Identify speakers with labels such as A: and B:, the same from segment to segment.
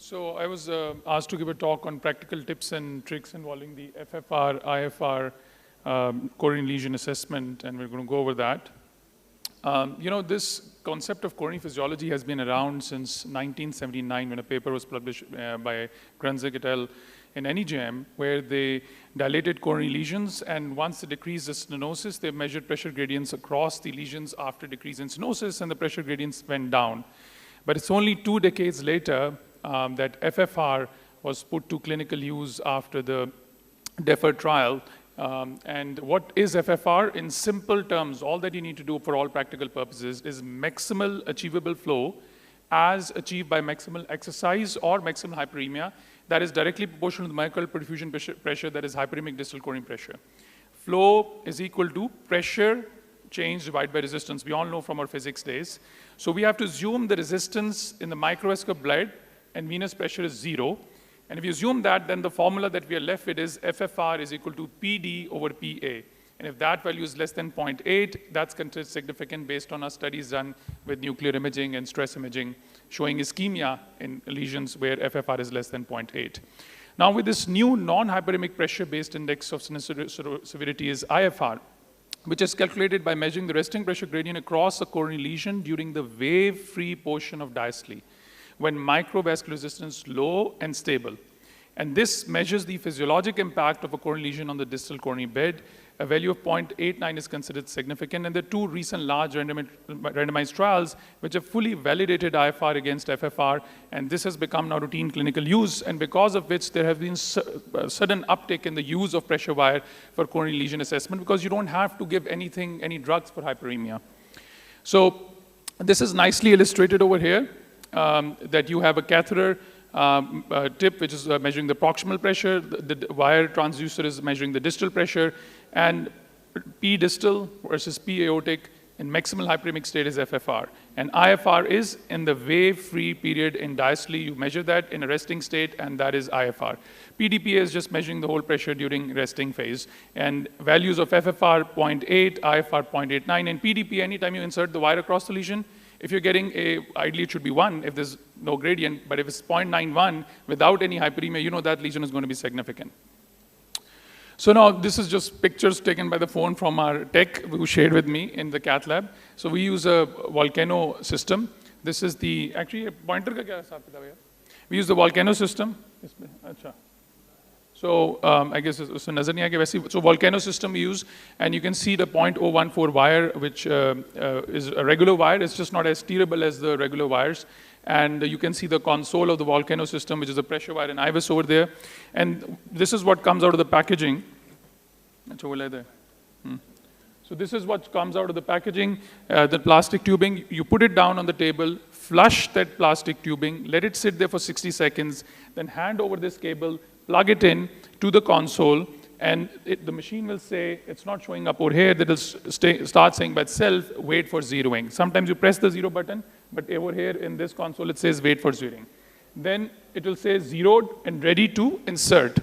A: So I was asked to give a talk on practical tips and tricks involving the FFR, IFR, coronary lesion assessment, and we're going to go over that. This concept of coronary physiology has been around since 1979 when a paper was published by Grunzig et al. In NEJM, where they dilated coronary lesions, and once they decreased the stenosis, they measured pressure gradients across the lesions after decrease in stenosis, and the pressure gradients went down. But it's only 2 decades later that FFR was put to clinical use after the deferred trial. And what is FFR? In simple terms, all that you need to do for all practical purposes is maximal achievable flow as achieved by maximal exercise or maximal hyperemia that is directly proportional to the myocardial perfusion pressure, that is hyperemic distal coronary pressure. Flow is equal to pressure change divided by resistance. We all know from our physics days. So we have to assume the resistance in the microvascular blood and venous pressure is 0. And if you assume that, then the formula that we are left with is FFR is equal to PD over PA. And if that value is less than 0.8, that's considered significant based on our studies done with nuclear imaging and stress imaging, showing ischemia in lesions where FFR is less than 0.8. Now with this new non-hyperemic pressure-based index of severity is IFR, which is calculated by measuring the resting pressure gradient across a coronary lesion during the wave-free portion of diastole, when microvascular resistance is low and stable. And this measures the physiologic impact of a coronary lesion on the distal coronary bed. A value of 0.89 is considered significant, and there are 2 recent large randomized trials which have fully validated IFR against FFR, and this has become now routine clinical use, and because of which there have been sudden uptick in the use of pressure wire for coronary lesion assessment, because you don't have to give any drugs for hyperemia. So this is nicely illustrated over here, that you have a catheter tip which is measuring the proximal pressure, the wire transducer is measuring the distal pressure, and P distal versus P aortic in maximal hyperemic state is FFR. And IFR is in the wave-free period in diastole. You measure that in a resting state, and that is IFR. PDPA is just measuring the whole pressure during resting phase. And values of FFR 0.8, IFR 0.89, and PDPA, anytime you insert the wire across the lesion, if you're getting ideally it should be 1 if there's no gradient, but if it's 0.91 without any hyperemia, you know that lesion is going to be significant. So now this is just pictures taken by the phone from our tech who shared with me in the cath lab. So we use a volcano system. This is the, actually pointer ka kya hisab kitab hai? We use the volcano system. So I guess it's nazar nahi aayegi. So volcano system we use, and you can see the 0.014 wire, which is a regular wire. It's just not as steerable as the regular wires. And you can see the console of the volcano system, which is a pressure wire and IVUS over there. And this is what comes out of the packaging. So this is what comes out of the packaging, the plastic tubing. You put it down on the table, flush that plastic tubing, let it sit there for 60 seconds, then hand over this cable, plug it in to the console, and the machine will say, it's not showing up over here, that will start saying by itself, wait for zeroing. Sometimes you press the 0 button, but over here in this console, it says wait for zeroing. Then it will say zeroed and ready to insert.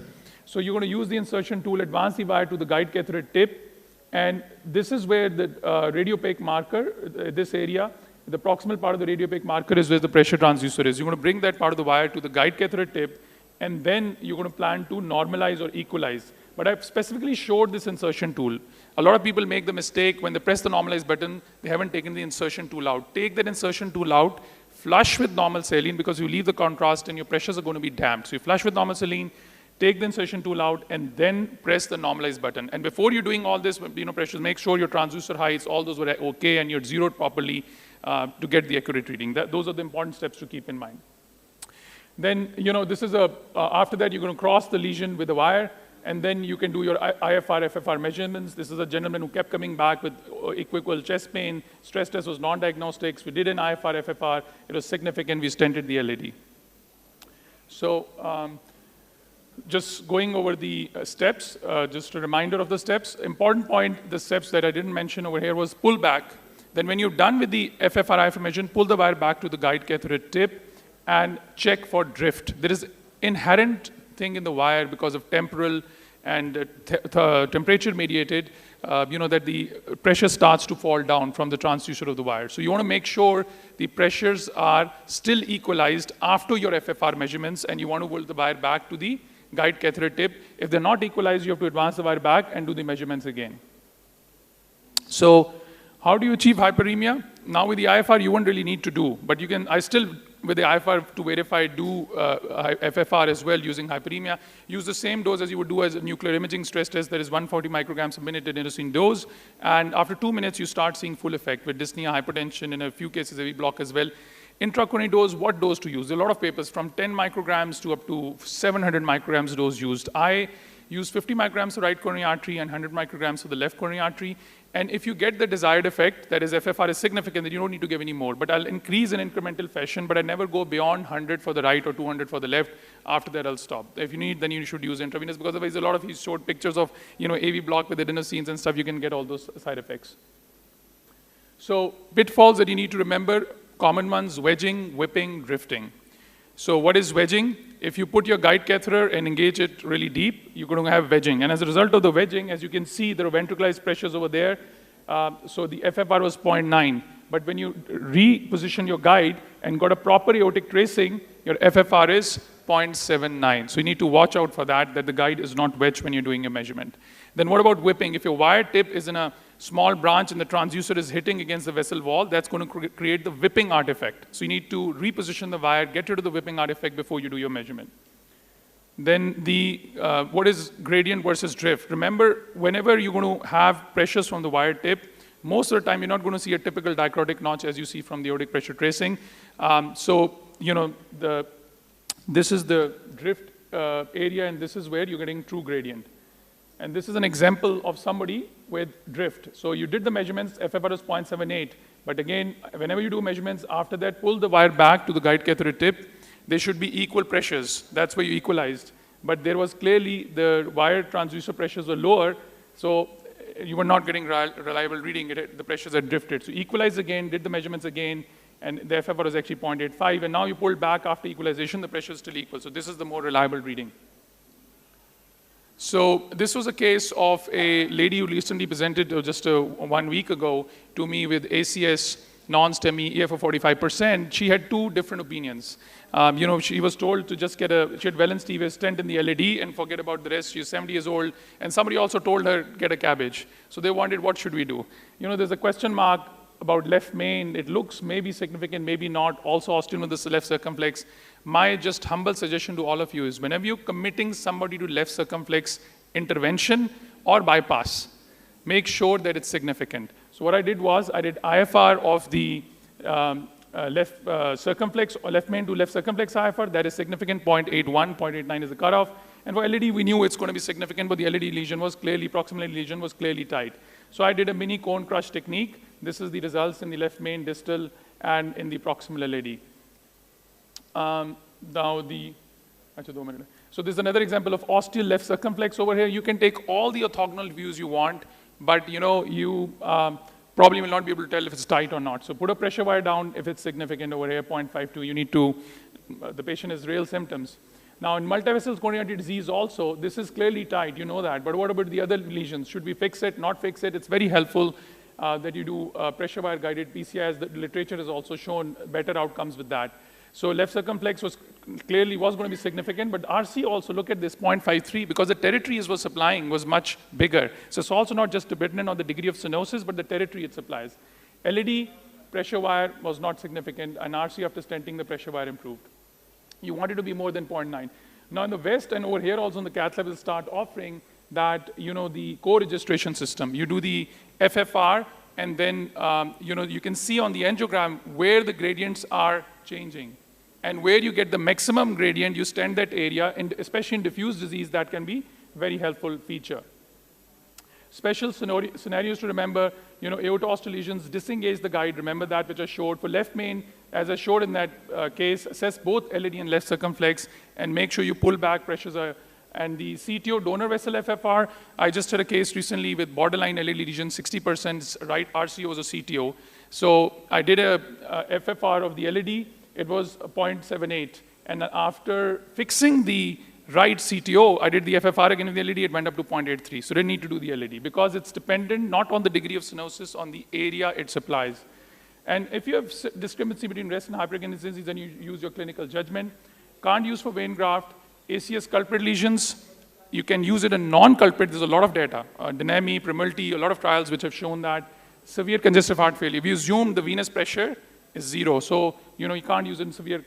A: So you're going to use the insertion tool, advance the wire to the guide catheter tip, and this is where the radiopaque marker, this area, the proximal part of the radiopaque marker is where the pressure transducer is. You're going to bring that part of the wire to the guide catheter tip, and then you're going to plan to normalize or equalize. But I've specifically showed this insertion tool. A lot of people make the mistake when they press the normalize button, they haven't taken the insertion tool out. Take that insertion tool out, flush with normal saline because you leave the contrast and your pressures are going to be damped. So you flush with normal saline, take the insertion tool out, and then press the normalize button. And before you're doing all this, pressures, make sure your transducer heights, all those were okay, and you're zeroed properly to get the accurate reading. Those are the important steps to keep in mind. Then, this is after that, you're going to cross the lesion with a wire, and then you can do your IFR, FFR measurements. This is a gentleman who kept coming back with equivocal chest pain. Stress test was non-diagnostics. We did an IFR, FFR. It was significant. We stented the LAD. So just going over the steps, just a reminder of the steps. Important point, the steps that I didn't mention over here was pull back. Then when you're done with the FFR, IFR measurement, pull the wire back to the guide catheter tip and check for drift. There is inherent thing in the wire because of temporal and temperature mediated, that the pressure starts to fall down from the transducer of the wire. So you want to make sure the pressures are still equalized after your FFR measurements, and you want to pull the wire back to the guide catheter tip. If they're not equalized, you have to advance the wire back and do the measurements again. So how do you achieve hyperemia? Now with the IFR, you won't really need to do, but you can, I still, with the IFR to verify, do FFR as well using hyperemia. Use the same dose as you would do as a nuclear imaging stress test, that is 140 micrograms a minute adenosine dose. And after 2 minutes, you start seeing full effect with dyspnea, hypertension, in a few cases, AV block as well. Intracoronary dose, what dose to use? There are a lot of papers from 10 micrograms to up to 700 micrograms dose used. I use 50 micrograms for right coronary artery and 100 micrograms for the left coronary artery. And if you get the desired effect, that is FFR is significant, then you don't need to give any more. But I'll increase in incremental fashion, but I never go beyond 100 for the right or 200 for the left. After that, I'll stop. If you need, then you should use intravenous, because otherwise a lot of you showed pictures of AV block with adenosines and stuff, you can get all those side effects. So pitfalls that you need to remember, common ones: wedging, whipping, drifting. So what is wedging? If you put your guide catheter and engage it really deep, you're going to have wedging. And as a result of the wedging, as you can see, there are ventricularized pressures over there. So the FFR was 0.9. But when you reposition your guide and got a proper aortic tracing, your FFR is 0.79. So you need to watch out for that the guide is not wedged when you're doing your measurement. Then what about whipping? If your wire tip is in a small branch and the transducer is hitting against the vessel wall, that's going to create the whipping artifact. So you need to reposition the wire, get rid of the whipping artifact before you do your measurement. Then what is gradient versus drift? Remember, whenever you're going to have pressures from the wire tip, most of the time you're not going to see a typical dicrotic notch as you see from the aortic pressure tracing. This is the drift area, and this is where you're getting true gradient. And this is an example of somebody with drift. So you did the measurements, FFR is 0.78. But again, whenever you do measurements, after that, pull the wire back to the guide catheter tip. There should be equal pressures. That's where you equalized. But there was clearly the wire transducer pressures were lower, so you were not getting reliable reading. The pressures had drifted. So equalize again, did the measurements again, and the FFR was actually 0.85. And now you pulled back after equalization, the pressure is still equal. So this is the more reliable reading. So this was a case of a lady who recently presented just 1 week ago to me with ACS, non-STEMI, EF of 45%. She had two different opinions. She was told to just she had Wellens TVS stent in the LED and forget about the rest. She's 70 years old. And somebody also told her, get a cabbage. So they wanted, what should we do? There's a question mark about left main. It looks maybe significant, maybe not. Also osteoinous left circumflex. My just humble suggestion to all of you is, whenever you're committing somebody to left circumflex intervention or bypass, make sure that it's significant. So what I did was, I did IFR of the left circumflex, or left main to left circumflex IFR. That is significant, 0.81, 0.89 is the cutoff. And for LED, we knew it's going to be significant, but the LED lesion was clearly, proximal lesion was clearly tight. So I did a mini cone crush technique. This is the results in the left main, distal, and in the proximal LED. So there's another example of ostial left circumflex over here. You can take all the orthogonal views you want, but you probably will not be able to tell if it's tight or not. So put a pressure wire down if it's significant over here, 0.52. You need to, the patient has real symptoms. Now in multivessel coronary artery disease also, this is clearly tight, you know that. But what about the other lesions? Should we fix it, not fix it? It's very helpful that you do pressure wire guided PCIs. The literature has also shown better outcomes with that. So left circumflex was clearly going to be significant, but RC also, look at this, 0.53, because the territory it was supplying was much bigger. So it's also not just dependent on the degree of stenosis, but the territory it supplies. LED, pressure wire was not significant, and RC after stenting, the pressure wire improved. You want it to be more than 0.9. Now in the West and over here also in the cath lab will start offering that, the co-registration system. You do the FFR, and then, you can see on the angiogram where the gradients are changing. And where you get the maximum gradient, you stent that area, and especially in diffuse disease, that can be very helpful feature. Special scenarios to remember, aortoostral lesions, disengage the guide, remember that which I showed. For left main, as I showed in that case, assess both LED and left circumflex, and make sure you pull back pressures. And the CTO, donor vessel FFR, I just had a case recently with borderline LED lesion, 60% right RCO was a CTO. So I did a FFR of the LED, it was 0.78. And after fixing the right CTO, I did the FFR again with the LED, it went up to 0.83. So didn't need to do the LED because it's dependent not on the degree of stenosis, on the area it supplies. And if you have discrepancy between rest and hyperkinesis, then you use your clinical judgment. Can't use for vein graft. ACS culprit lesions, you can use it in non-culprit. There's a lot of data. Dynami, Primulti, a lot of trials which have shown that severe congestive heart failure. We assume the venous pressure is 0. So, you can't use it in severe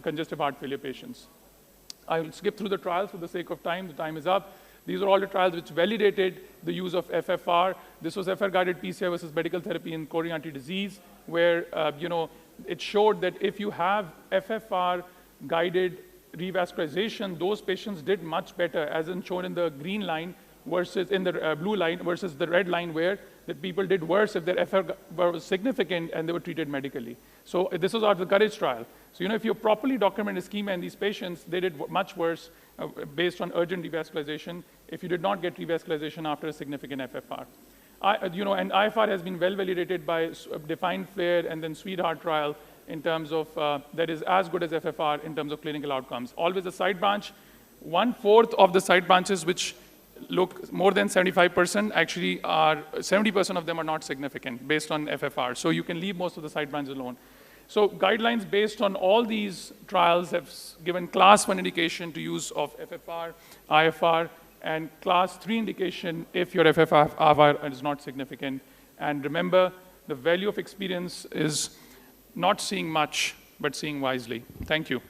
A: congestive heart failure patients. I will skip through the trials for the sake of time. The time is up. These are all the trials which validated the use of FFR. This was FFR-guided PCI versus medical therapy in coronary artery disease, where it showed that if you have FFR-guided revascularization, those patients did much better, as in shown in the green line versus in the blue line versus the red line, where the people did worse if their FFR was significant and they were treated medically. So this was out of the COURAGE trial. So if you properly document ischemia in these patients, they did much worse based on urgent revascularization if you did not get revascularization after a significant FFR. And IFR has been well validated by defined flare and then Sweetheart trial in terms of that is as good as FFR in terms of clinical outcomes. Always a side branch. 1/4 of the side branches which look more than 75% actually are 70% of them are not significant based on FFR. So you can leave most of the side branches alone. So guidelines based on all these trials have given class 1 indication to use of FFR, IFR, and class 3 indication if your FFR is not significant. And remember, the value of experience is not seeing much, but seeing wisely. Thank you.